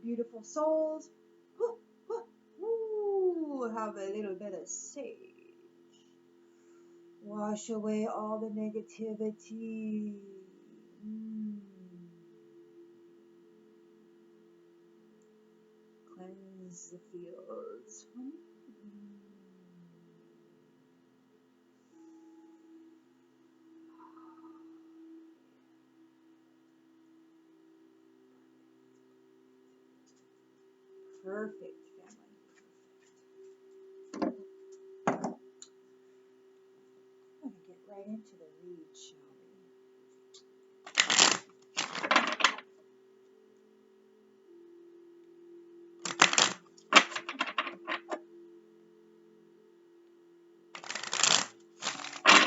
beautiful souls. Ooh, have a little bit of sage. Wash away all the negativity. Cleanse the fields. Perfect, family. I'm going to get right into the read, shall we?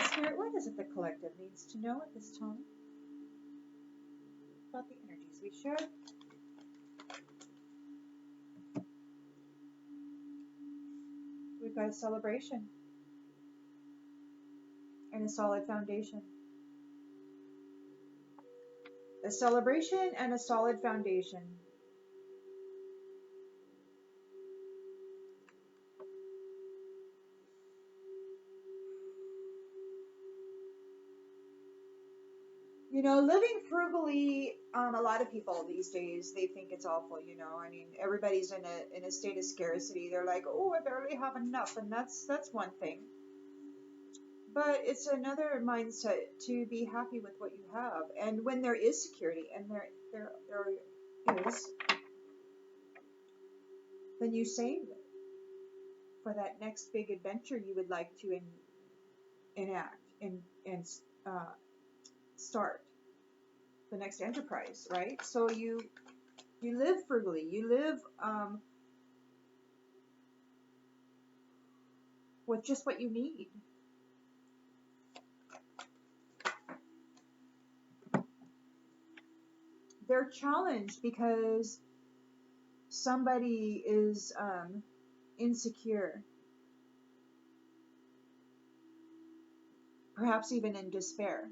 Spirit, what is it the collective needs to know at this time about the energies we share? We've got a celebration and a solid foundation. A celebration and a solid foundation. You know, living frugally, a lot of people these days, they think it's awful, you know. I mean, everybody's in a state of scarcity. They're like, oh, I barely have enough, and that's one thing. But it's another mindset to be happy with what you have. And when there is security and there is, then you save it for that next big adventure you would like to enact and start the next enterprise, right? So you live frugally, you live with just what you need. They're challenged because somebody is insecure, perhaps even in despair.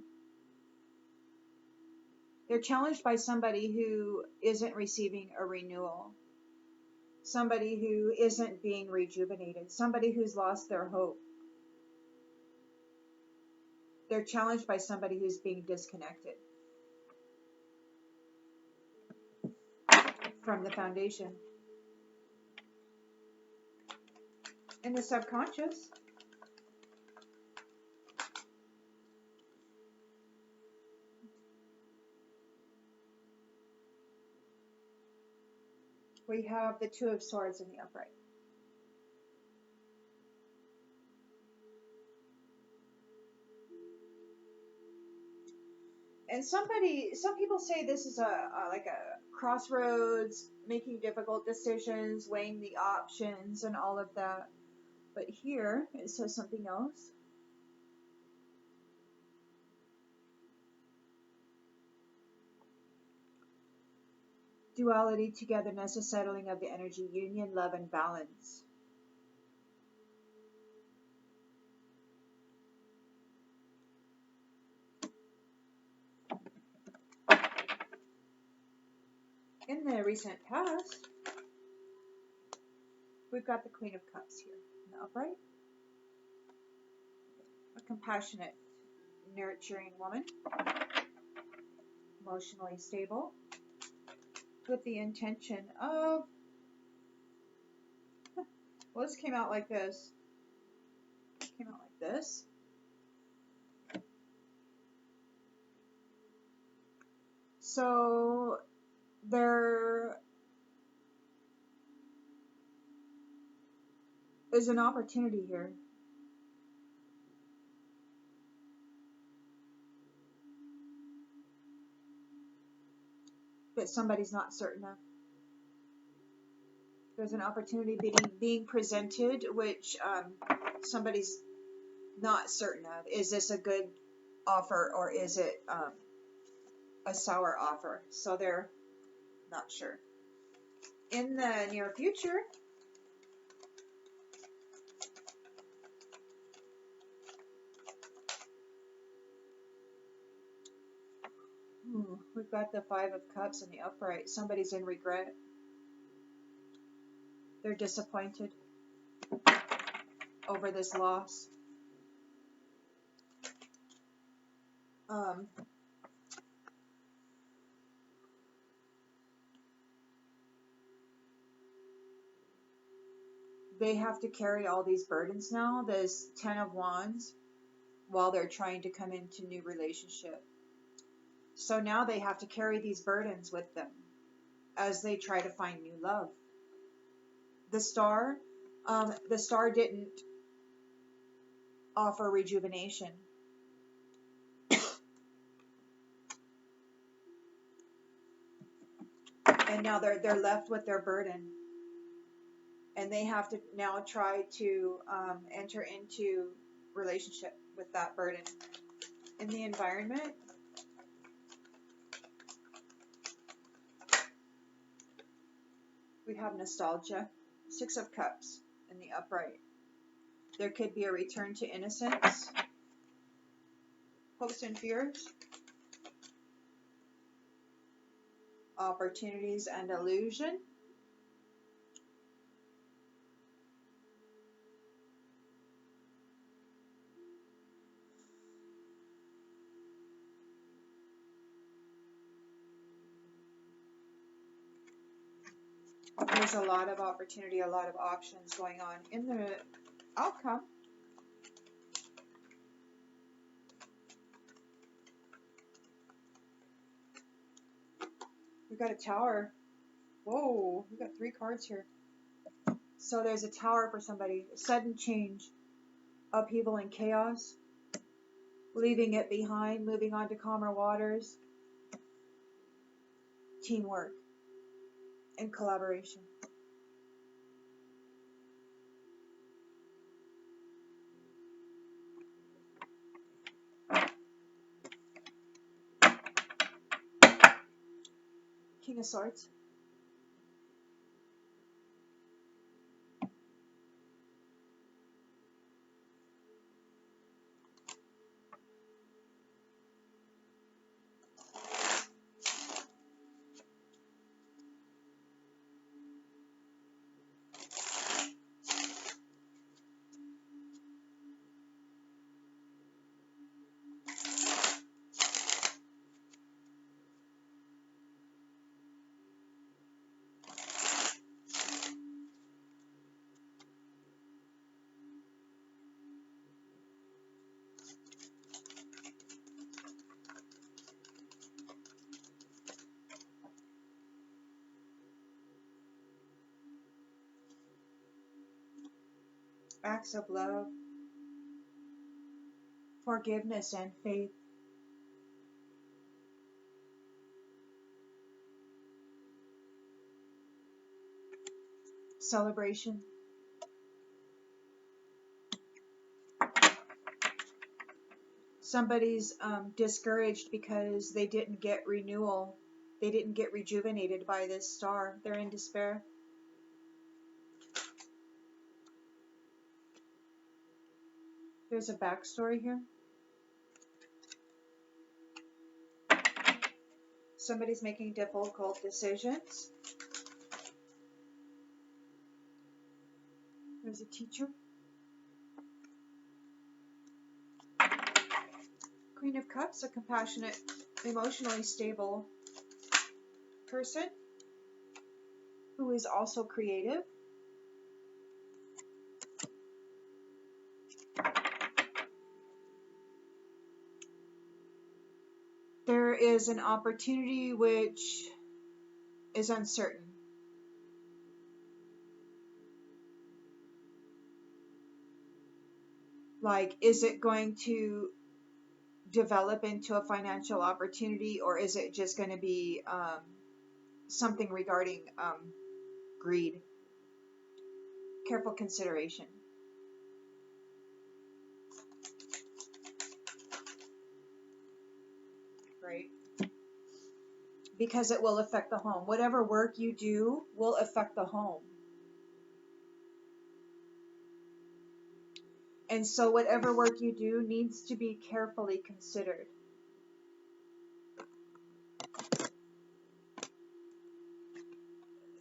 They're challenged by somebody who isn't receiving a renewal, somebody who isn't being rejuvenated, somebody who's lost their hope. They're challenged by somebody who's being disconnected from the foundation. In the subconscious, we have the Two of Swords in the upright. And some people say this is like a crossroads, making difficult decisions, weighing the options and all of that. But here it says something else. Duality, togetherness, a settling of the energy, union, love, and balance. In the recent past, we've got the Queen of Cups here in the upright. A compassionate, nurturing woman, emotionally stable, with the intention of, well, this came out like this. It came out like this. So there is an opportunity here. That somebody's not certain of. There's an opportunity being presented, which somebody's not certain of. Is this a good offer or is it a sour offer? So they're not sure. In the near future, we've got the Five of Cups in the upright. Somebody's in regret. They're disappointed over this loss. They have to carry all these burdens now, this 10 of Wands, while they're trying to come into new relationship. So now they have to carry these burdens with them as they try to find new love. The star didn't offer rejuvenation. And now they're left with their burden. And they have to now try to enter into relationship with that burden. In the environment, we have nostalgia, 6 of Cups in the upright. There could be a return to innocence, hopes and fears, opportunities and illusion. There's a lot of opportunity, a lot of options going on in the outcome. We've got a Tower. Whoa, we've got 3 cards here. So there's a Tower for somebody. Sudden change, upheaval and chaos, leaving it behind, moving on to calmer waters, teamwork and collaboration. King of Swords. Acts of love, forgiveness and faith. Celebration. Somebody's discouraged because they didn't get renewal. They didn't get rejuvenated by this star. They're in despair. There's a backstory here. Somebody's making difficult decisions. There's a teacher. Queen of Cups, a compassionate, emotionally stable person who is also creative. There is an opportunity which is uncertain. Like, is it going to develop into a financial opportunity, or is it just going to be something regarding greed? Careful consideration. Right? Because it will affect the home. Whatever work you do will affect the home. And so whatever work you do needs to be carefully considered.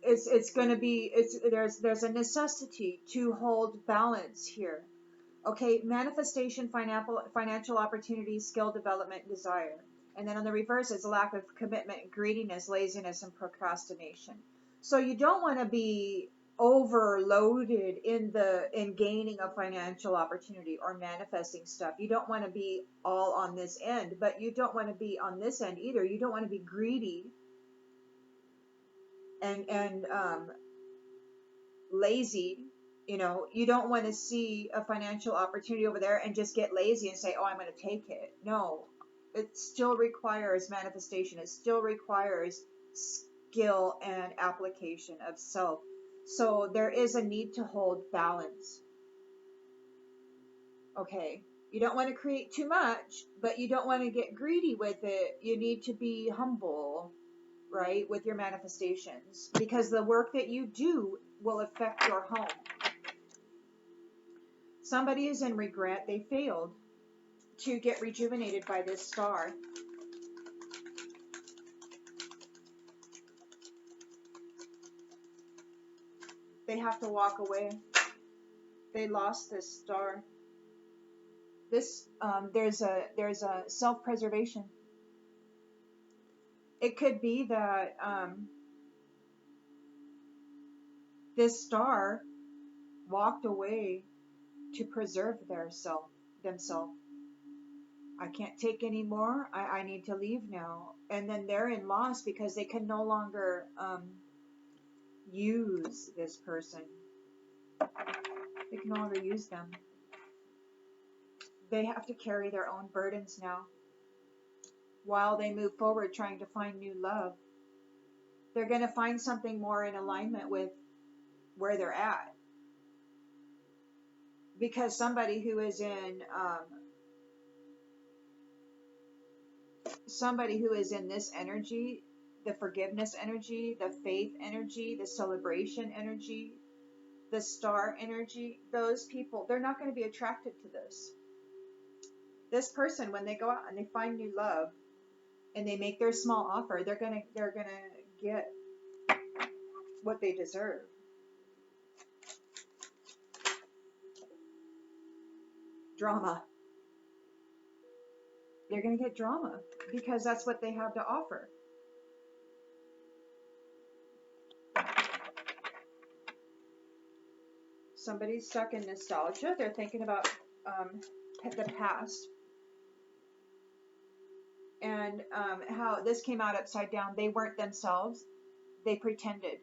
it's going to be, there's a necessity to hold balance here. Okay, manifestation, financial opportunities, skill development, desire. And then on the reverse is lack of commitment, greediness, laziness, and procrastination. So you don't want to be overloaded in gaining a financial opportunity or manifesting stuff. You don't want to be all on this end, but you don't want to be on this end either. You don't want to be greedy and lazy. You don't want to see a financial opportunity over there and just get lazy and say, oh, I'm going to take it. No, it still requires manifestation. It still requires skill and application of self. So there is a need to hold balance. Okay. You don't want to create too much, but you don't want to get greedy with it. You need to be humble, right, with your manifestations, because the work that you do will affect your home. Somebody is in regret. They failed to get rejuvenated by this star. They have to walk away. They lost this star. This there's a self-preservation. It could be that this star walked away to preserve themselves. I can't take any more. I need to leave now. And then they're in loss because they can no longer use this person. They can no longer use them. They have to carry their own burdens now while they move forward trying to find new love. They're going to find something more in alignment with where they're at. Because somebody who is in this energy, the forgiveness energy, the faith energy, the celebration energy, the star energy, those people, they're not going to be attracted to this. This person, when they go out and they find new love and they make their small offer, they're gonna get what they deserve. Drama. They're gonna get drama because that's what they have to offer. Somebody's stuck in nostalgia. They're thinking about the past. And how this came out upside down. They weren't themselves. They pretended.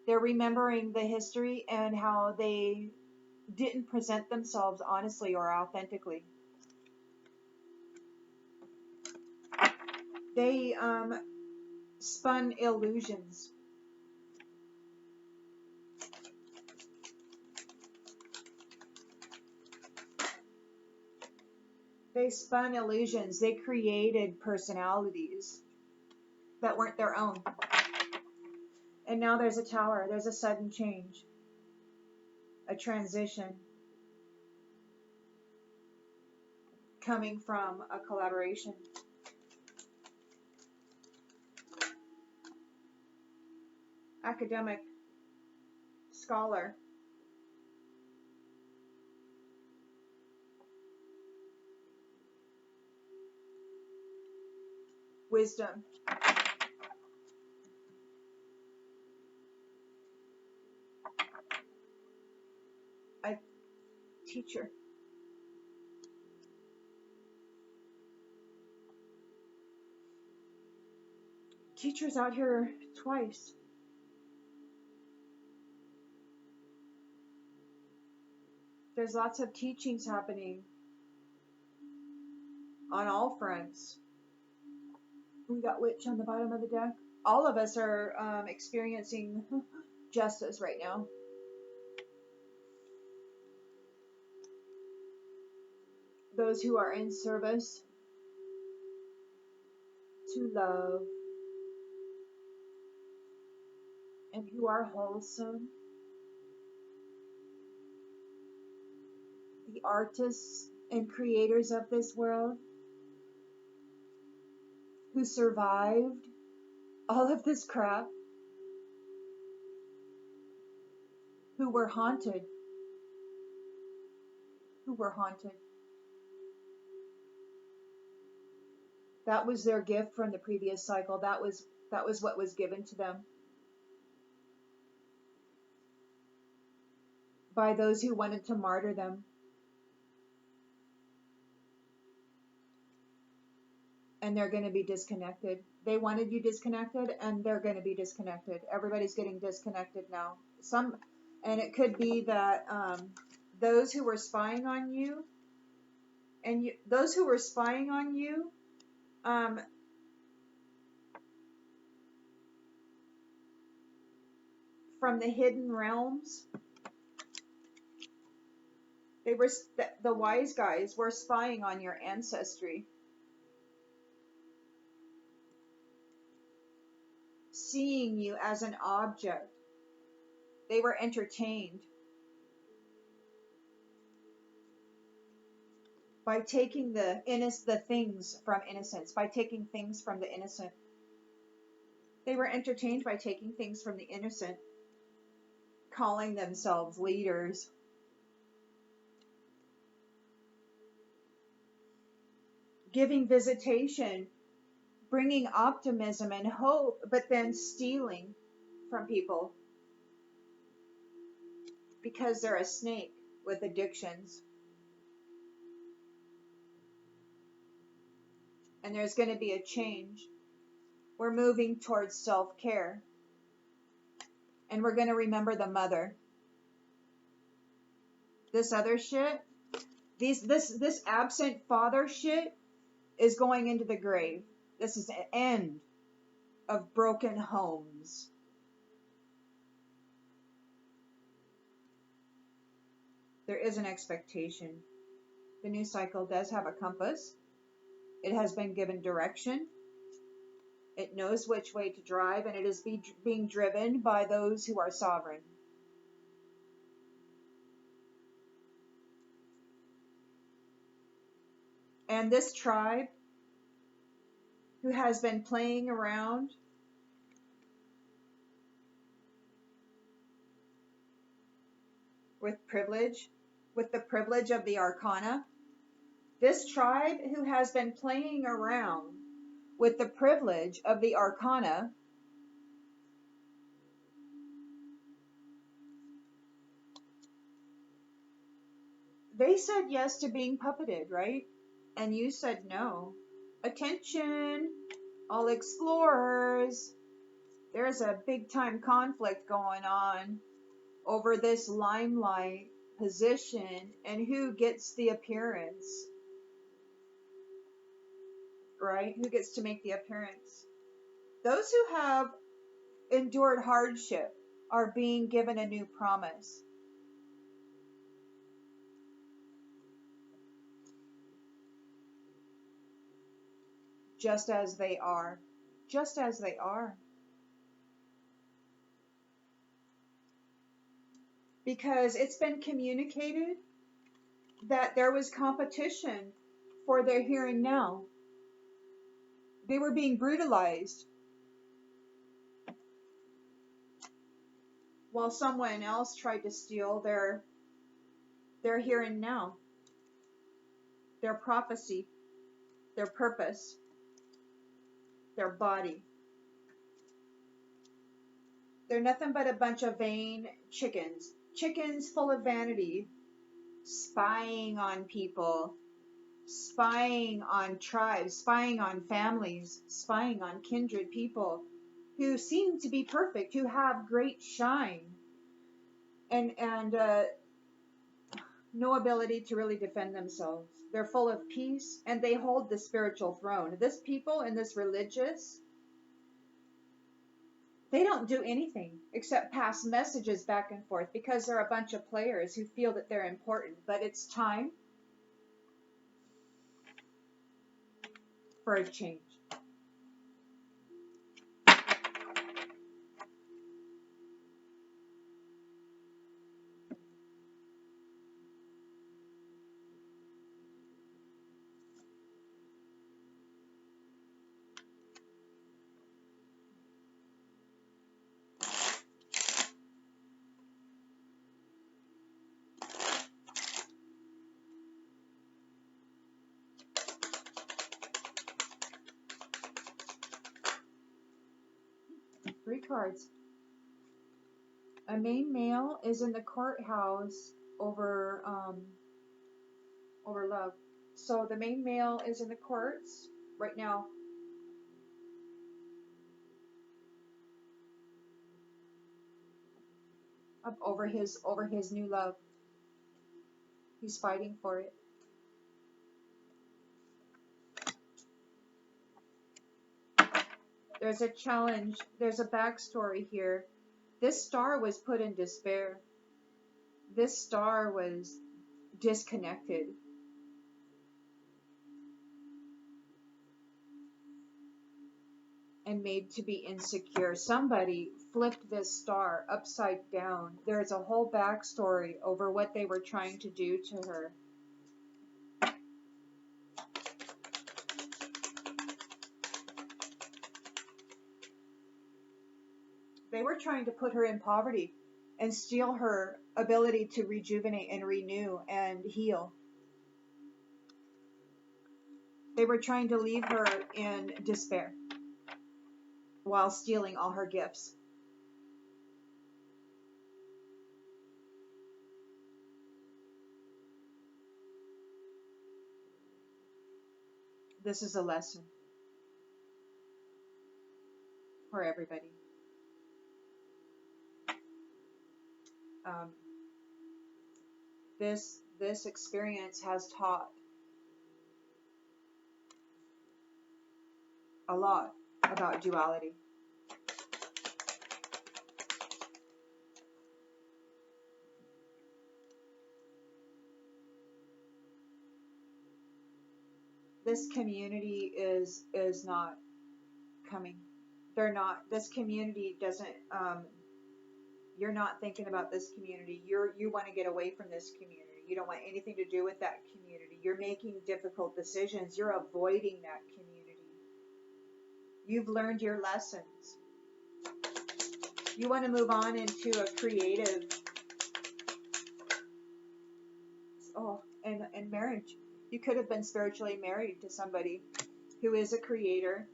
They're remembering the history and how they didn't present themselves honestly or authentically. They spun illusions. They spun illusions. They created personalities that weren't their own. And now there's a tower. There's a sudden change. A transition. Coming from a collaboration. Academic. Scholar. Wisdom. A teacher. Teachers out here twice. There's lots of teachings happening on all fronts. We got Witch on the bottom of the deck. All of us are experiencing justice right now. Those who are in service to love and who are wholesome. The artists and creators of this world who survived all of this crap. who were haunted, who were haunted. That was their gift from the previous cycle. That was what was given to them by those who wanted to martyr them. And they're going to be disconnected. They wanted you disconnected, and they're going to be disconnected. Everybody's getting disconnected now. And it could be that those who were spying on you, those who were spying on you, from the hidden realms, the wise guys were spying on your ancestry, seeing you as an object. They were entertained by taking the things from innocence, by taking things from the innocent. They were entertained by taking things from the innocent, calling themselves leaders. Giving visitation, bringing optimism and hope, but then stealing from people because they're a snake with addictions. And there's going to be a change. We're moving towards self-care. And we're going to remember the mother. This other shit, this absent father shit is going into the grave. This is the end of broken homes. There is an expectation. The new cycle does have a compass. It has been given direction. It knows which way to drive, and it is being driven by those who are sovereign. And this tribe who has been playing around with privilege, with the privilege of the arcana, this tribe who has been playing around with the privilege of the arcana, they said yes to being puppeted, right? And you said no. Attention, all explorers. There's a big time conflict going on over this limelight position and who gets the appearance, right? Who gets to make the appearance? Those who have endured hardship are being given a new promise. Just as they are. Just as they are. Because it's been communicated that there was competition for their here and now. They were being brutalized while someone else tried to steal their here and now, their prophecy, their purpose, their body. They're nothing but a bunch of vain chickens. Chickens full of vanity, spying on people, spying on tribes, spying on families, spying on kindred people who seem to be perfect, who have great shine and no ability to really defend themselves. They're full of peace and they hold the spiritual throne. This people and this religious, they don't do anything except pass messages back and forth because they're a bunch of players who feel that they're important. But it's time for a change. 3 cards. A main male is in the courthouse over love. So the main male is in the courts right now. Over his new love. He's fighting for it. There's a challenge. There's a backstory here. This star was put in despair. This star was disconnected. And made to be insecure. Somebody flipped this star upside down. There's a whole backstory over what they were trying to do to her. They were trying to put her in poverty and steal her ability to rejuvenate and renew and heal. They were trying to leave her in despair while stealing all her gifts. This is a lesson for everybody. This experience has taught a lot about duality. This community is not coming. They're not. This community doesn't. You're not thinking about this community. You want to get away from this community. You don't want anything to do with that community. You're making difficult decisions. You're avoiding that community. You've learned your lessons. You want to move on into a creative. And marriage. You could have been spiritually married to somebody who is a creator,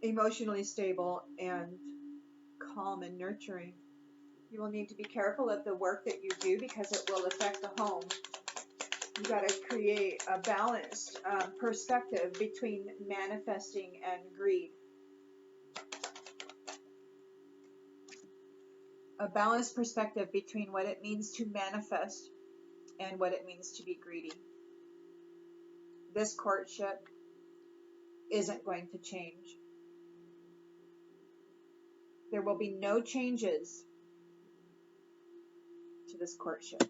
emotionally stable, and calm and nurturing. You will need to be careful of the work that you do because it will affect the home. You got to create a balanced perspective between manifesting and greed. A balanced perspective between what it means to manifest and what it means to be greedy. This courtship isn't going to change. There will be no changes to this courtship.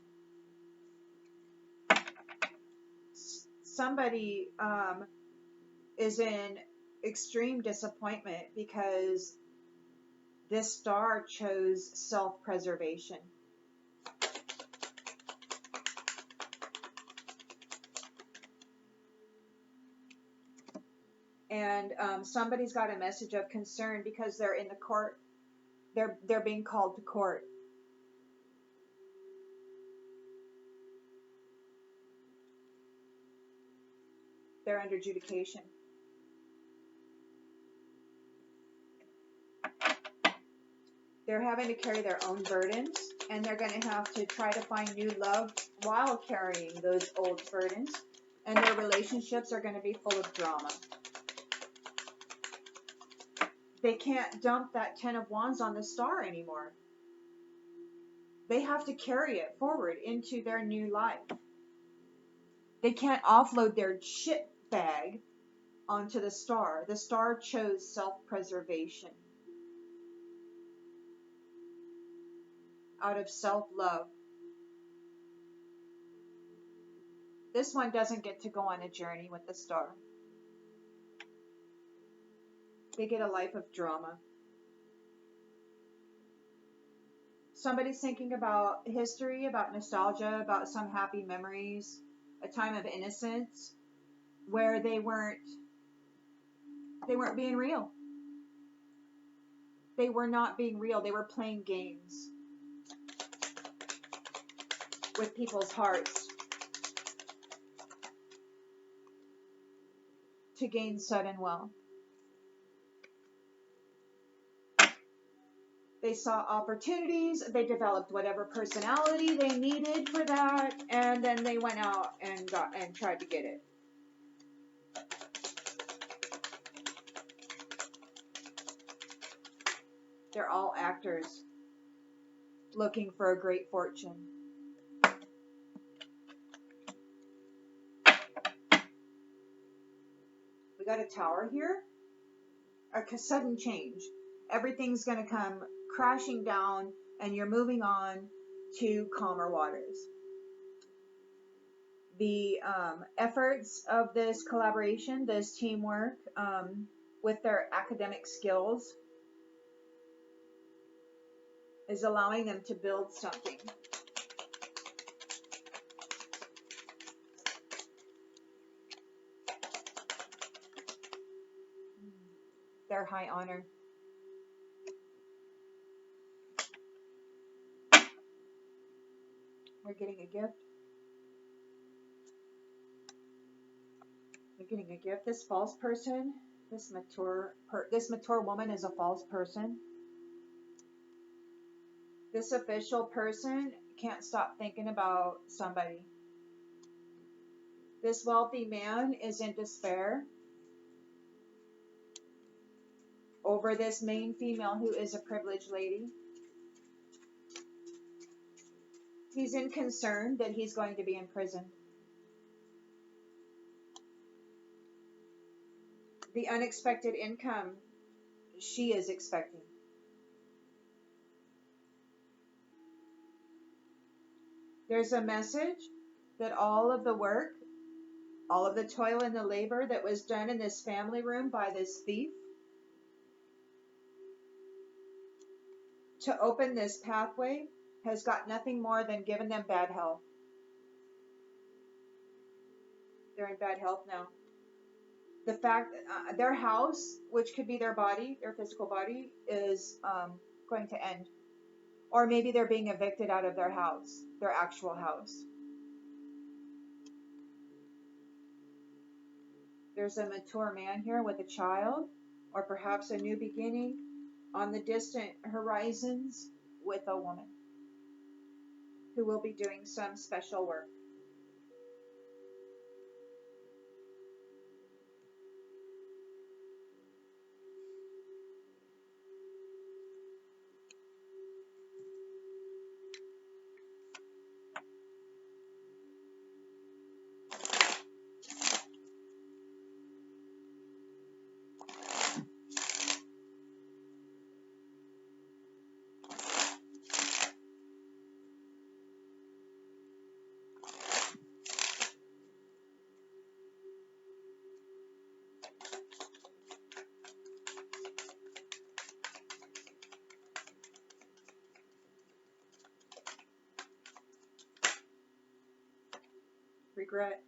Somebody is in extreme disappointment because this star chose self-preservation. And somebody's got a message of concern because they're in the court. They're being called to court. They're under adjudication. They're having to carry their own burdens, and they're going to have to try to find new love while carrying those old burdens. And their relationships are going to be full of drama. They can't dump that 10 of Wands on the star anymore. They have to carry it forward into their new life. They can't offload their shit bag onto the star. The star chose self-preservation. Out of self-love. This one doesn't get to go on a journey with the star. They get a life of drama. Somebody's thinking about history, about nostalgia, about some happy memories, a time of innocence where they weren't being real. They were not being real. They were playing games with people's hearts to gain sudden wealth. They saw opportunities, they developed whatever personality they needed for that, and then they went out and tried to get it. They're all actors looking for a great fortune. We got a tower here. A sudden change. Everything's going to come crashing down, and you're moving on to calmer waters. The efforts of this collaboration, this teamwork, with their academic skills, is allowing them to build something. Their high honor. We're getting a gift. You're getting a gift. This false person, this mature woman is a false person. This official person can't stop thinking about somebody. This wealthy man is in despair over this main female who is a privileged lady. He's in concern that he's going to be in prison. The unexpected income she is expecting. There's a message that all of the work, all of the toil and the labor that was done in this family room by this thief to open this pathway has got nothing more than given them bad health. They're in bad health now. The fact that their house, which could be their body, their physical body, is going to end. Or maybe they're being evicted out of their house, their actual house. There's a mature man here with a child, or perhaps a new beginning on the distant horizons with a woman who will be doing some special work. Regret.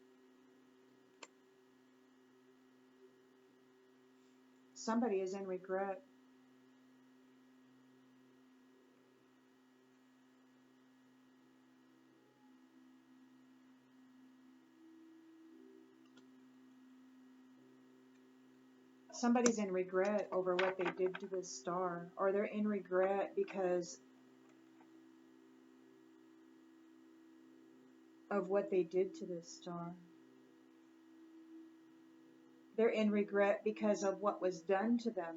Somebody is in regret. Somebody's in regret over what they did to this star, or they're in regret because of what they did to this star. They're in regret because of what was done to them,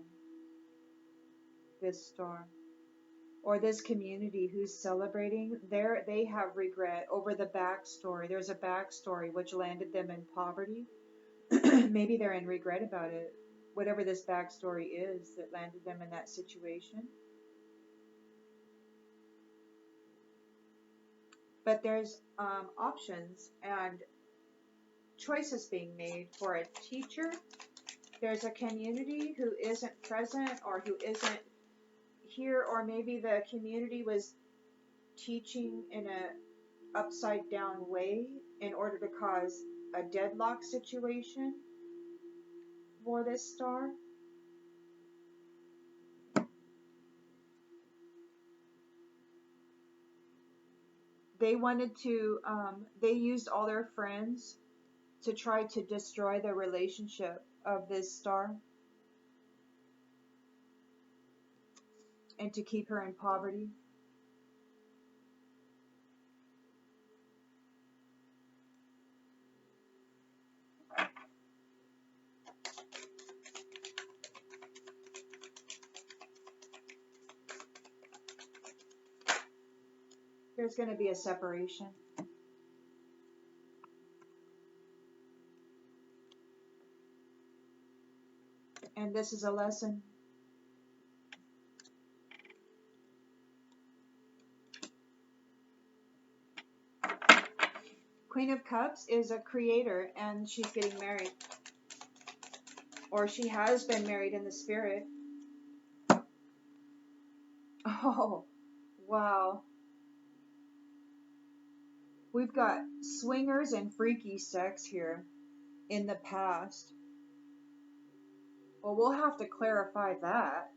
this star. Or this community who's celebrating, they have regret over the backstory. There's a backstory which landed them in poverty. Maybe they're in regret about it. Whatever this backstory is that landed them in that situation. But there's options and choices being made for a teacher. There's a community who isn't present or who isn't here, or maybe the community was teaching in a upside down way in order to cause a deadlock situation for this star. They wanted to, they used all their friends to try to destroy the relationship of this star. and to keep her in poverty. There's going to be a separation. And this is a lesson. Queen of Cups is a creator, and she's getting married. Or she has been married in the spirit. Oh, wow. We've got swingers and freaky sex here in the past. Well, we'll have to clarify that.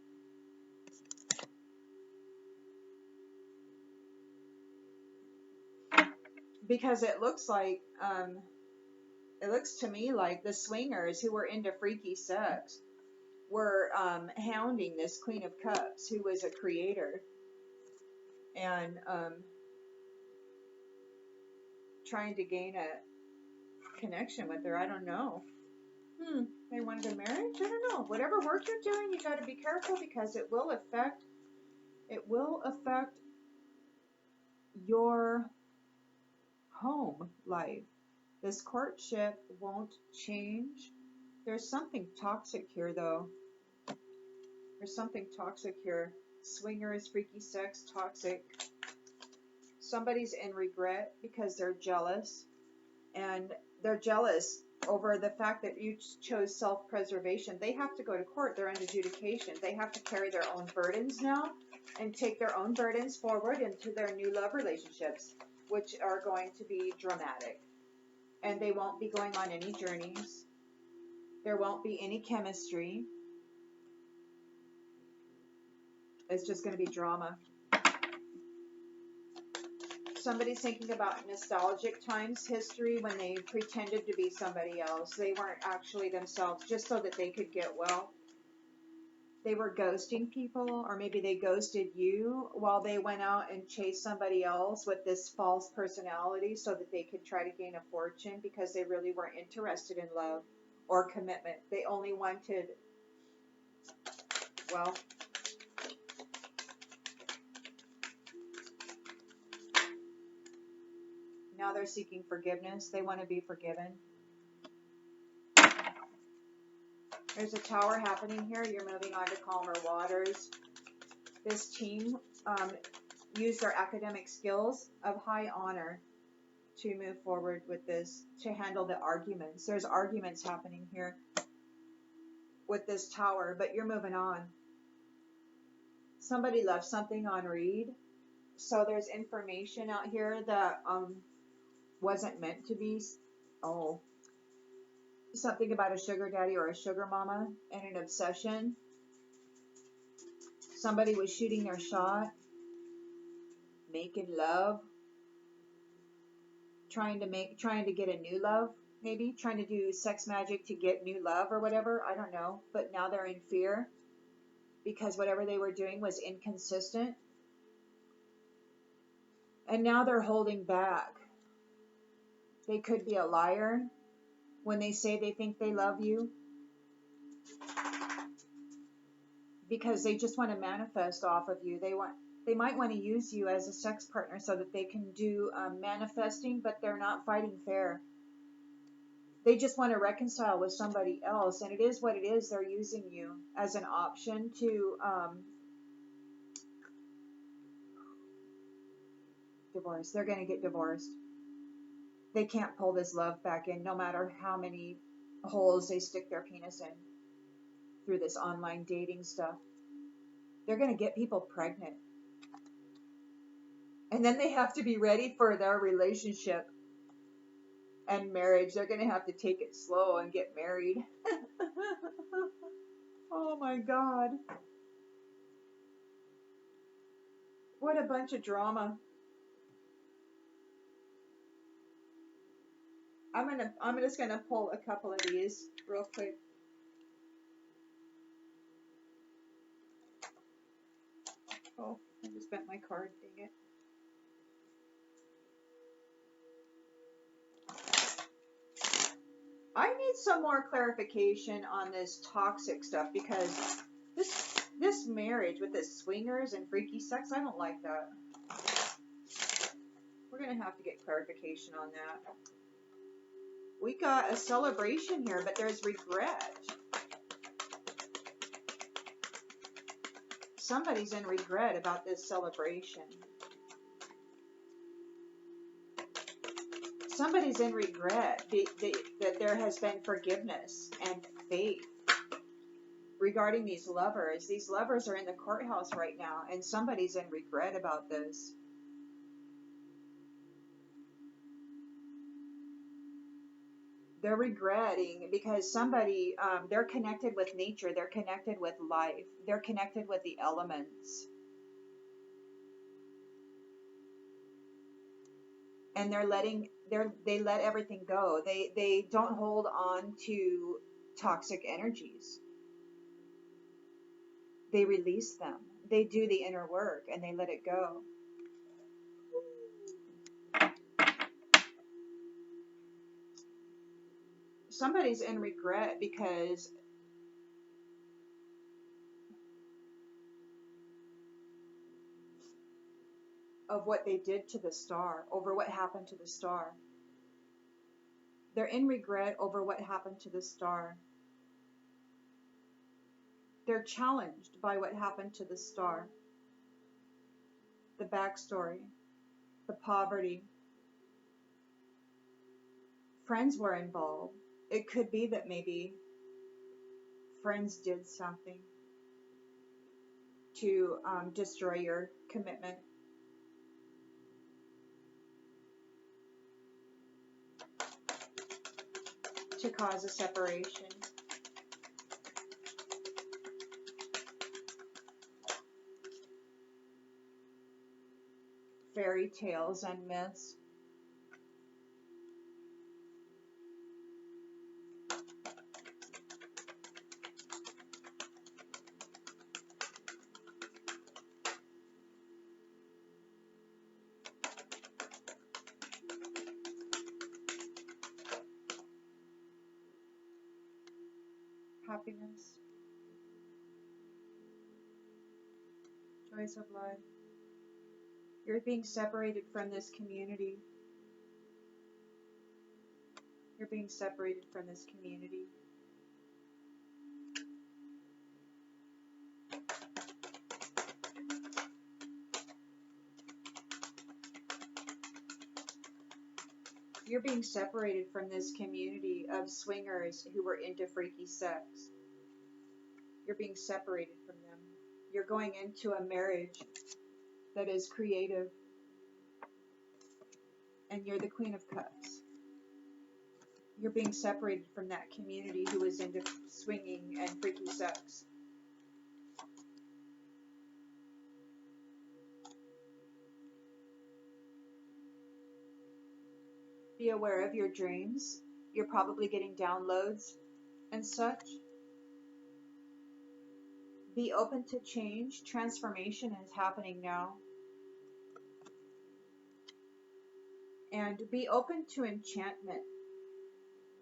Because it looks to me like the swingers who were into freaky sex were hounding this Queen of Cups, who was a creator, and trying to gain a connection with her. I don't know. They wanted a marriage? I don't know. Whatever work you're doing, you got to be careful, because it will affect your home life. This courtship won't change. There's something toxic here, though. There's something toxic here. Swingers, freaky sex, toxic. Somebody's in regret because they're jealous. And they're jealous over the fact that you chose self-preservation. They have to go to court. They're in adjudication. They have to carry their own burdens now and take their own burdens forward into their new love relationships, which are going to be dramatic. And they won't be going on any journeys. There won't be any chemistry. It's just going to be drama. Somebody's thinking about nostalgic times, history, when they pretended to be somebody else. They weren't actually themselves, just so that they could get well. They were ghosting people, or maybe they ghosted you while they went out and chased somebody else with this false personality so that they could try to gain a fortune, because they really weren't interested in love or commitment. They only wanted, well, now they're seeking forgiveness. They want to be forgiven. There's a tower happening here. You're moving on to calmer waters. This team used their academic skills of high honor to move forward with this, to handle the arguments. There's arguments happening here with this tower, but you're moving on. Somebody left something on read. So there's information out here that wasn't meant to be. Oh, something about a sugar daddy or a sugar mama and an obsession. Somebody was shooting their shot, making love, trying to get a new love, maybe trying to do sex magic to get new love or whatever. I don't know. But now they're in fear because whatever they were doing was inconsistent. And now they're holding back. They could be a liar when they say they think they love you, because they just want to manifest off of you. They might want to use you as a sex partner so that they can do manifesting, but they're not fighting fair. They just want to reconcile with somebody else, and it is what it is. They're using you as an option to divorce. They're going to get divorced. They can't pull this love back in, no matter how many holes they stick their penis in through this online dating stuff. They're going to get people pregnant. And then they have to be ready for their relationship and marriage. They're going to have to take it slow and get married. Oh my God. What a bunch of drama. I'm just gonna pull a couple of these real quick. Oh, I just bent my card, dang it. I need some more clarification on this toxic stuff, because this marriage with this swingers and freaky sex, I don't like that. We're gonna have to get clarification on that. We got a celebration here, but there's regret. Somebody's in regret about this celebration. Somebody's in regret that there has been forgiveness and faith regarding these lovers. These lovers are in the courthouse right now, and somebody's in regret about this. They're regretting because somebody, they're connected with nature, they're connected with life, they're connected with the elements. And they let everything go. They don't hold on to toxic energies. They release them. They do the inner work and they let it go. Somebody's in regret because of what they did to the star, over what happened to the star. They're in regret over what happened to the star. They're challenged by what happened to the star. The backstory, the poverty. Friends were involved. It could be that maybe friends did something to destroy your commitment. To cause a separation. Fairy tales and myths. Happiness. Joys of life. You're being separated from this community. You're being separated from this community. You're being separated from this community of swingers who were into freaky sex. You're being separated from them. You're going into a marriage that is creative. And you're the Queen of Cups. You're being separated from that community who is into swinging and freaky sex. Be aware of your dreams. You're probably getting downloads and such. Be open to change. Transformation is happening now. And be open to enchantment.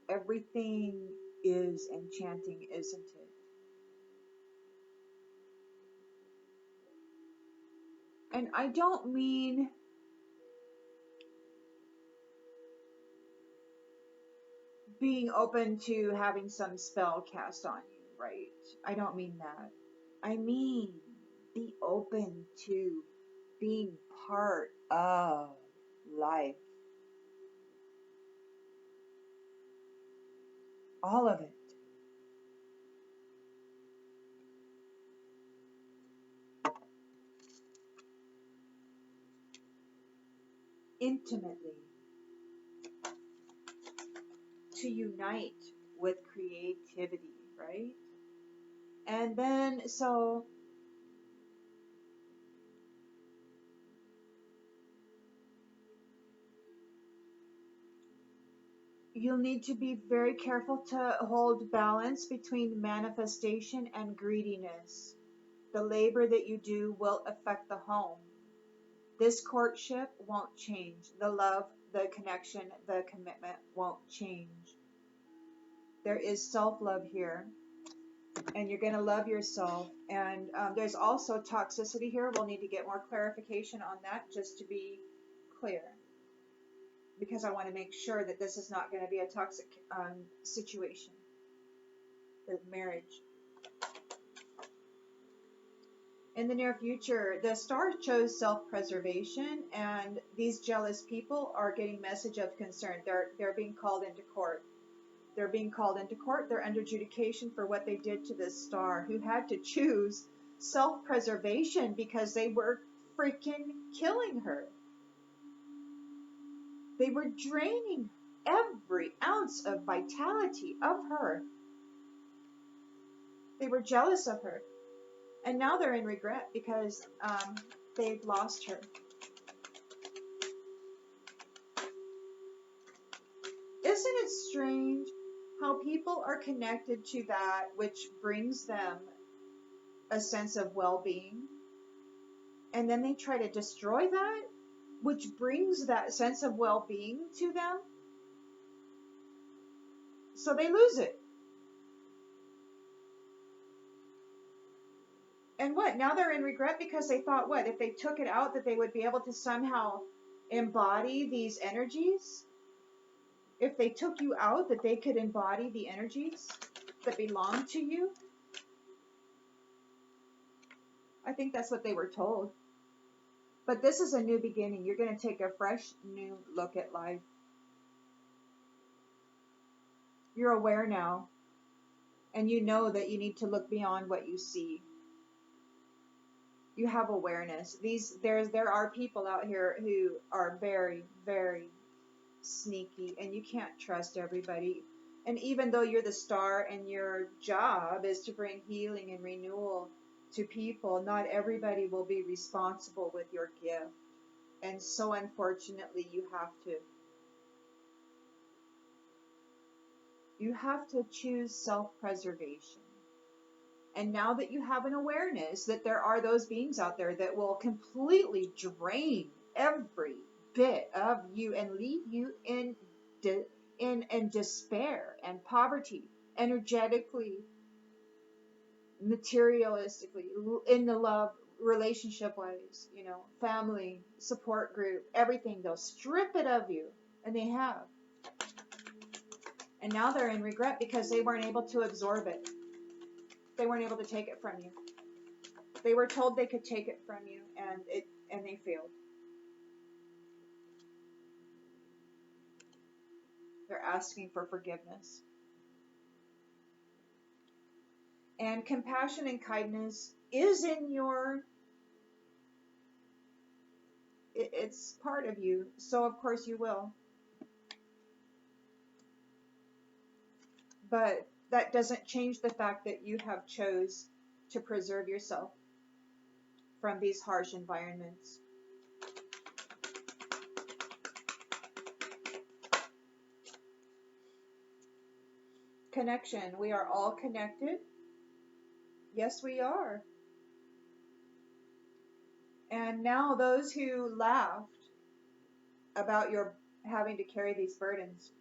Everything is enchanting, isn't it? And I don't mean being open to having some spell cast on you, right? I don't mean that. I mean be open to being part of life. All of it. Intimately. To unite with creativity, right? And then, so you'll need to be very careful to hold balance between manifestation and greediness. The labor that you do will affect the home. This courtship won't change. The love, the connection, the commitment won't change. There is self-love here, and you're going to love yourself. And there's also toxicity here. We'll need to get more clarification on that, just to be clear, because I want to make sure that this is not going to be a toxic situation, the marriage. In the near future, the star chose self-preservation, and these jealous people are getting message of concern. They're being called into court. They're being called into court. They're under adjudication for what they did to this star, who had to choose self-preservation because they were freaking killing her. They were draining every ounce of vitality of her. They were jealous of her. And now they're in regret because they've lost her. Isn't it strange how people are connected to that which brings them a sense of well-being, and then they try to destroy that which brings that sense of well-being to them? So they lose it. And what? Now they're in regret because they thought, what? If they took it out, that they would be able to somehow embody these energies? If they took you out, that they could embody the energies that belong to you? I think that's what they were told. But this is a new beginning. You're going to take a fresh, new look at life. You're aware now, and you know that you need to look beyond what you see. You have awareness. There are people out here who are very, very sneaky, and you can't trust everybody. And even though you're the star and your job is to bring healing and renewal to people, not everybody will be responsible with your gift. And so unfortunately, you have to choose self-preservation. And now that you have an awareness that there are those beings out there that will completely drain every bit of you and leave you in despair and poverty, energetically, materialistically, in the love relationship ways, family, support group, everything. They'll strip it of you, and they have. And now they're in regret because they weren't able to absorb it. They weren't able to take it from you. They were told they could take it from you, and they failed. They're asking for forgiveness. And compassion and kindness is in it's part of you, so of course you will. But that doesn't change the fact that you have chose to preserve yourself from these harsh environments. Connection. We are all connected. Yes, we are. And now those who laughed about your having to carry these burdens,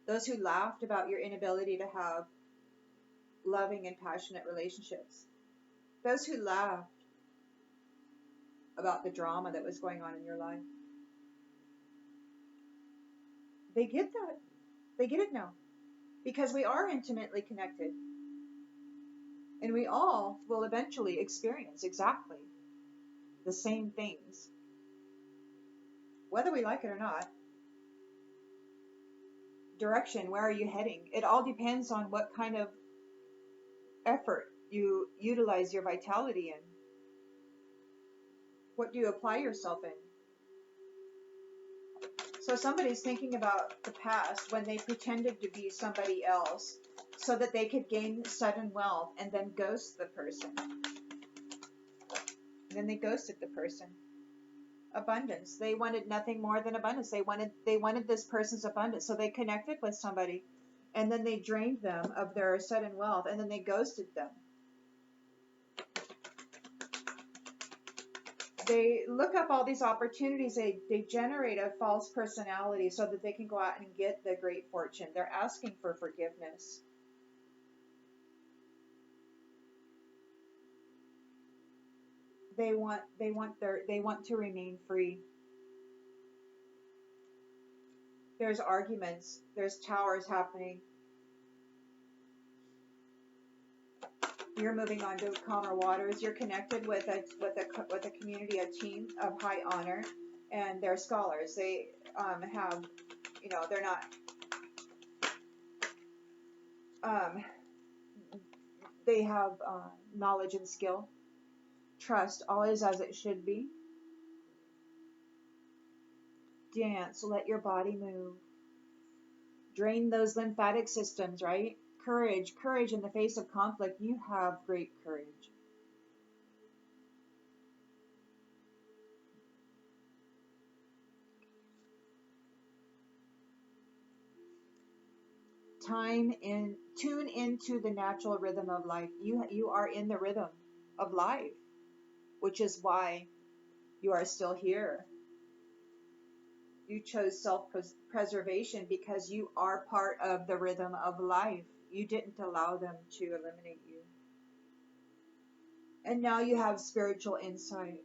those who laughed about your inability to have loving and passionate relationships, those who laughed about the drama that was going on in your life, they get that. They get it now. Because we are intimately connected. And we all will eventually experience exactly the same things, whether we like it or not. Direction, where are you heading? It all depends on what kind of effort you utilize your vitality in. What do you apply yourself in? So somebody's thinking about the past when they pretended to be somebody else so that they could gain sudden wealth and then ghost the person. And then they ghosted the person. Abundance. They wanted nothing more than abundance. They wanted this person's abundance. So they connected with somebody, and then they drained them of their sudden wealth, and then they ghosted them. They look up all these opportunities. They generate a false personality so that they can go out and get the great fortune. They're asking for forgiveness. They want to remain free. There's arguments. There's towers happening. You're moving on to calmer waters. You're connected with a community, a team of high honor, and they're scholars. They have, they're not. Um, they have knowledge and skill. Trust. All is as it should be. Dance. Let your body move. Drain those lymphatic systems. Right. Courage in the face of conflict. You have great courage. Tune into the natural rhythm of life. You are in the rhythm of life, which is why you are still here. You chose self-preservation because you are part of the rhythm of life. You didn't allow them to eliminate you. And now you have spiritual insight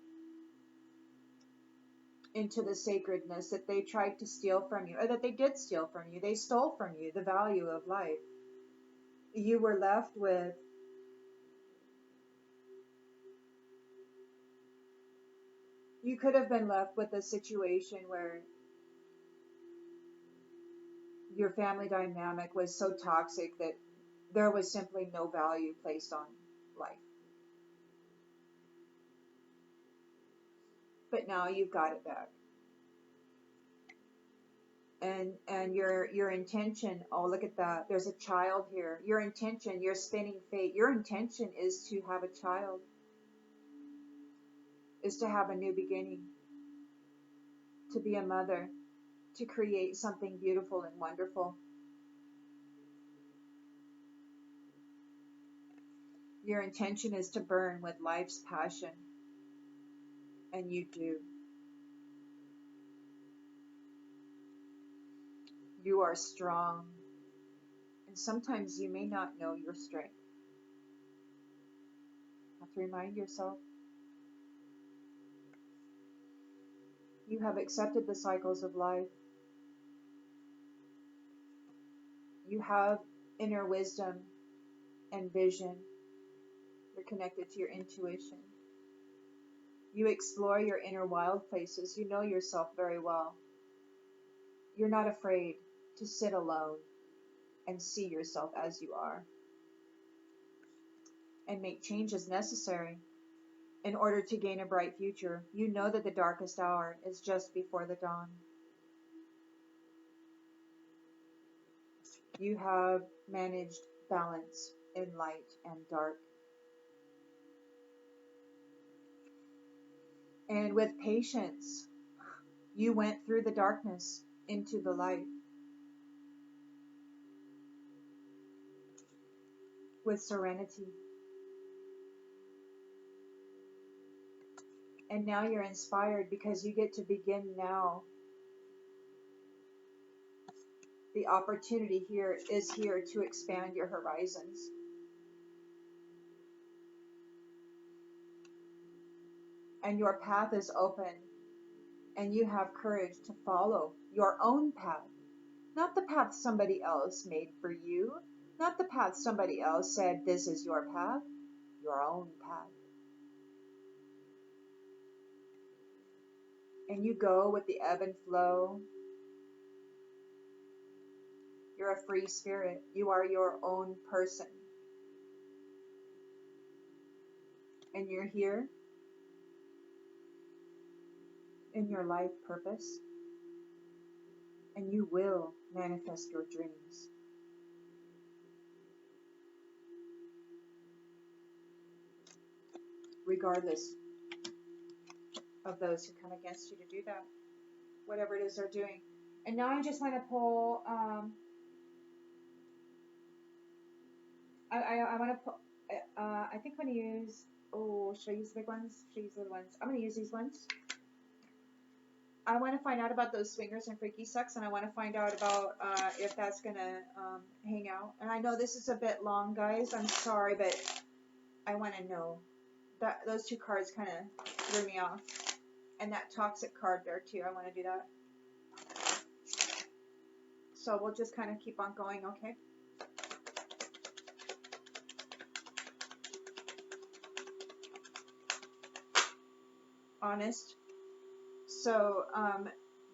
into the sacredness that they tried to steal from you, or that they did steal from you. They stole from you the value of life. You were left with you could have been left with a situation where your family dynamic was so toxic that there was simply no value placed on life. But now you've got it back. And your intention, oh, look at that, there's a child here. Your intention, you're spinning fate. Your intention is to have a child, is to have a new beginning, to be a mother, to create something beautiful and wonderful. Your intention is to burn with life's passion, and you do. You are strong, and sometimes you may not know your strength. You have to remind yourself. You have accepted the cycles of life. You have inner wisdom and vision. You're connected to your intuition. You explore your inner wild places. You know yourself very well. You're not afraid to sit alone and see yourself as you are and make changes necessary in order to gain a bright future. You know that the darkest hour is just before the dawn. You have managed balance in light and dark. And with patience, you went through the darkness into the light. With serenity. And now you're inspired because you get to begin now. The opportunity here is here to expand your horizons. And your path is open. And you have courage to follow your own path. Not the path somebody else made for you. Not the path somebody else said, this is your path. Your own path. And you go with the ebb and flow. You're a free spirit. You are your own person. And you're here in your life purpose. And you will manifest your dreams. Regardless of those who come against you to do that. Whatever it is they're doing. And now I just want to pull, I want to pull, I think I'm going to use Oh, should I use the big ones? Should I use the little ones? I'm going to use these ones. I want to find out about those swingers and freaky sex, and I want to find out about if that's going to hang out. And I know this is a bit long, guys. I'm sorry, but I want to know. Those two cards kind of threw me off. And that toxic card there, too. I want to do that. So we'll just kind of keep on going, okay? Honest. So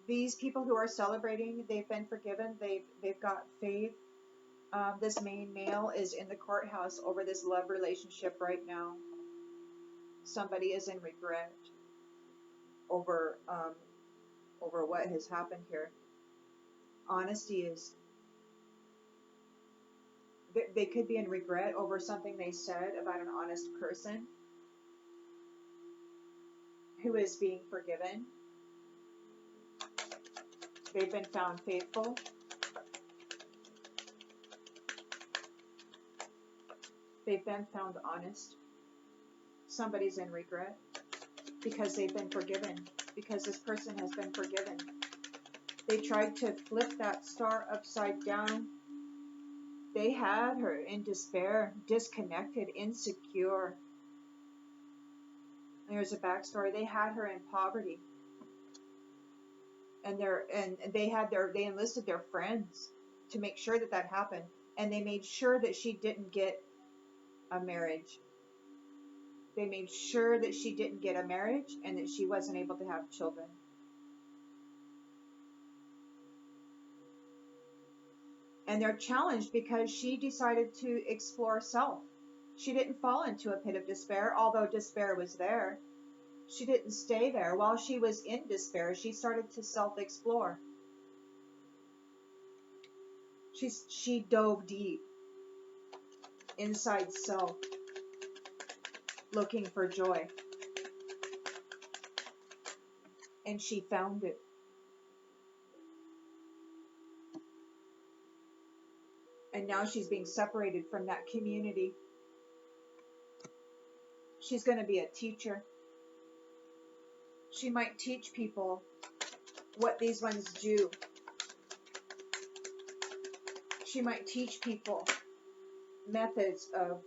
these people who are celebrating, they've been forgiven. They've got faith. This main male is in the courthouse over this love relationship right now. Somebody is in regret over what has happened here. Honesty is. They could be in regret over something they said about an honest person who is being forgiven. They've been found faithful. They've been found honest. Somebody's in regret because they've been forgiven, because this person has been forgiven. They tried to flip that star upside down. They had her in despair, disconnected, insecure. There's a backstory. They had her in poverty. And they enlisted their friends to make sure that happened. And they made sure that she didn't get a marriage. They made sure that she didn't get a marriage and that she wasn't able to have children. And they're challenged because she decided to explore self. She didn't fall into a pit of despair, although despair was there. She didn't stay there. While she was in despair, she started to self-explore. She dove deep inside self, looking for joy. And she found it. And now she's being separated from that community. She's going to be a teacher. She might teach people what these ones do. She might teach people methods of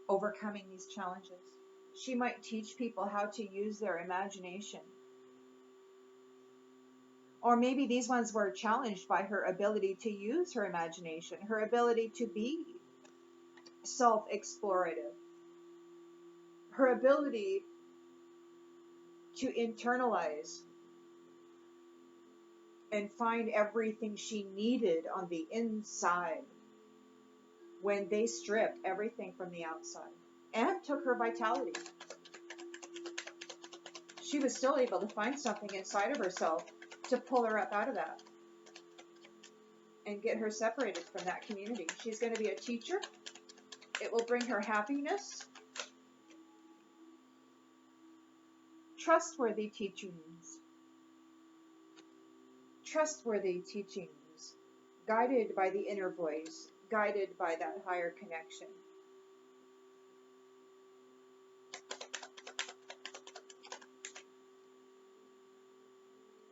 overcoming these challenges. She might teach people how to use their imagination. Or maybe these ones were challenged by her ability to use her imagination, her ability to be self-explorative, her ability to internalize and find everything she needed on the inside when they stripped everything from the outside and took her vitality. She was still able to find something inside of herself to pull her up out of that and get her separated from that community. She's going to be a teacher. It will bring her happiness. Trustworthy teachings. Trustworthy teachings. Guided by the inner voice. Guided by that higher connection.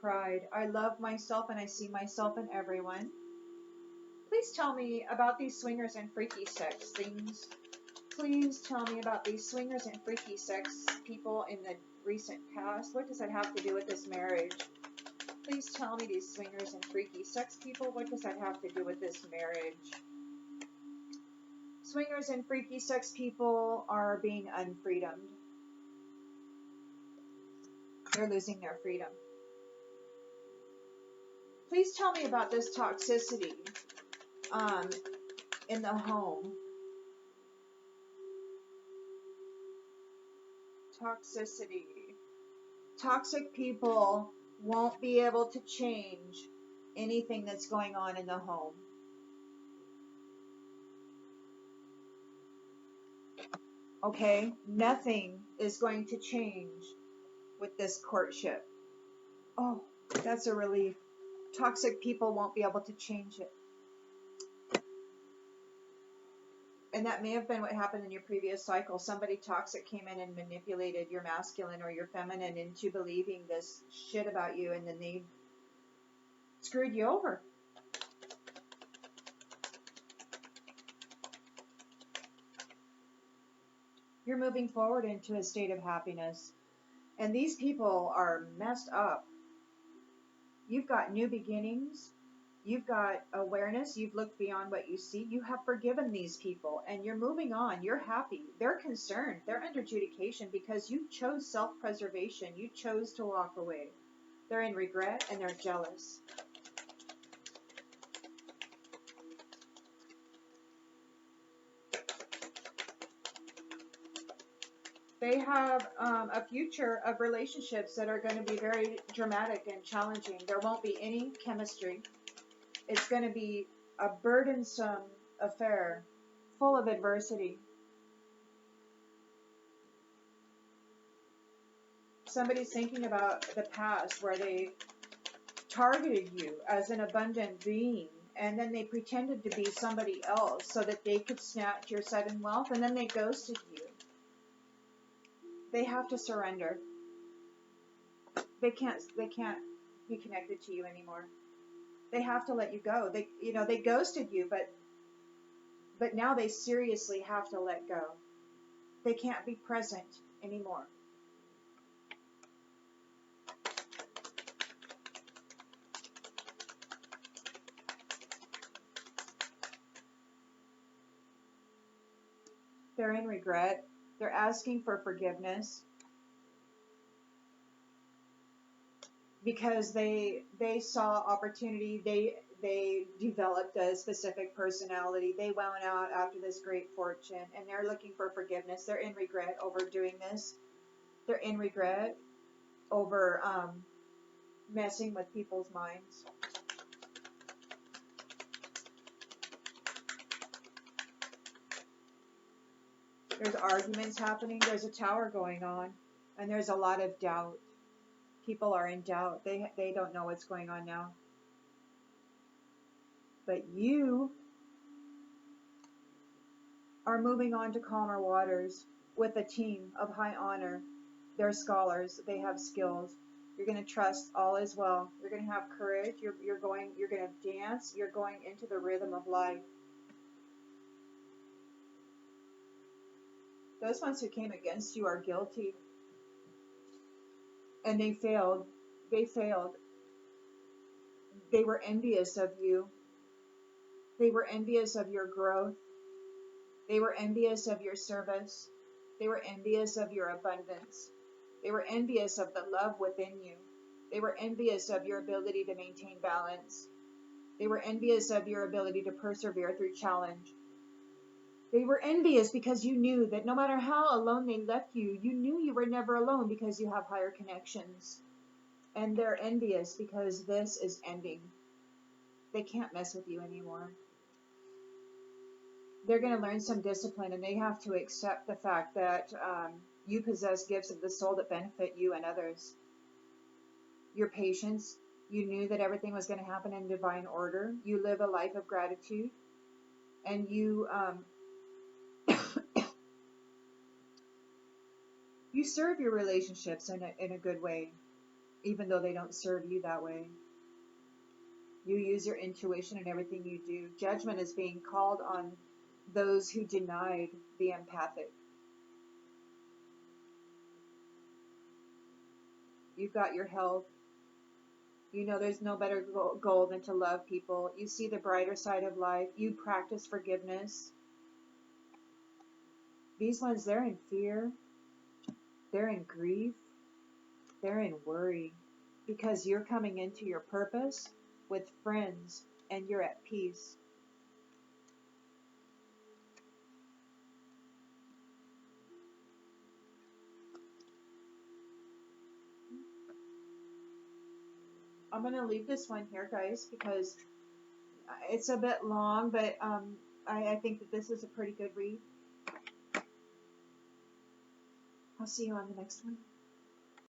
Pride. I love myself and I see myself in everyone. Please tell me about these swingers and freaky sex things. Please tell me about these swingers and freaky sex people in the recent past. What does that have to do with this marriage? Please tell me these swingers and freaky sex people. What does that have to do with this marriage? Swingers and freaky sex people are being unfreedomed. They're losing their freedom. Please tell me about this toxicity in the home. Toxicity. Toxic people won't be able to change anything that's going on in the home. Okay? Nothing is going to change with this courtship. Oh, that's a relief. Toxic people won't be able to change it. And that may have been what happened in your previous cycle. Somebody toxic came in and manipulated your masculine or your feminine into believing this shit about you, and then they screwed you over. You're moving forward into a state of happiness. And these people are messed up. You've got new beginnings. You've got awareness. You've looked beyond what you see. You have forgiven these people and you're moving on. You're happy. They're concerned. They're under adjudication because you chose self-preservation. You chose to walk away. They're in regret and they're jealous. They have a future of relationships that are going to be very dramatic and challenging. There won't be any chemistry. It's going to be a burdensome affair, full of adversity. Somebody's thinking about the past where they targeted you as an abundant being, and then they pretended to be somebody else so that they could snatch your sudden wealth, and then they ghosted you. They have to surrender. They can't be connected to you anymore. They have to let you go. They ghosted you, but now they seriously have to let go. They can't be present anymore. They're in regret. They're asking for forgiveness because they saw opportunity. They developed a specific personality. They went out after this great fortune, and they're looking for forgiveness. They're in regret over doing this. They're in regret over messing with people's minds. There's arguments happening. There's a tower going on, and there's a lot of doubt. People are in doubt. They don't know what's going on now. But you are moving on to calmer waters with a team of high honor. They're scholars. They have skills. You're going to trust all is well. You're going to have courage. You're going to dance. You're going into the rhythm of life. Those ones who came against you are guilty. And they failed. They failed. They were envious of you. They were envious of your growth. They were envious of your service. They were envious of your abundance. They were envious of the love within you. They were envious of your ability to maintain balance. They were envious of your ability to persevere through challenge. They were envious because you knew that no matter how alone they left you, you knew you were never alone because you have higher connections. And they're envious because this is ending. They can't mess with you anymore. They're going to learn some discipline, and they have to accept the fact that you possess gifts of the soul that benefit you and others. Your patience, you knew that everything was going to happen in divine order. You live a life of gratitude, and you you serve your relationships in a good way, even though they don't serve you that way. You use your intuition in everything you do. Judgment is being called on those who denied the empathic. You've got your health. You know there's no better goal than to love people. You see the brighter side of life. You practice forgiveness. These ones, they're in fear. They're in grief. They're in worry. Because you're coming into your purpose with friends and you're at peace. I'm going to leave this one here, guys, because it's a bit long, but I think that this is a pretty good read. I'll see you on the next one.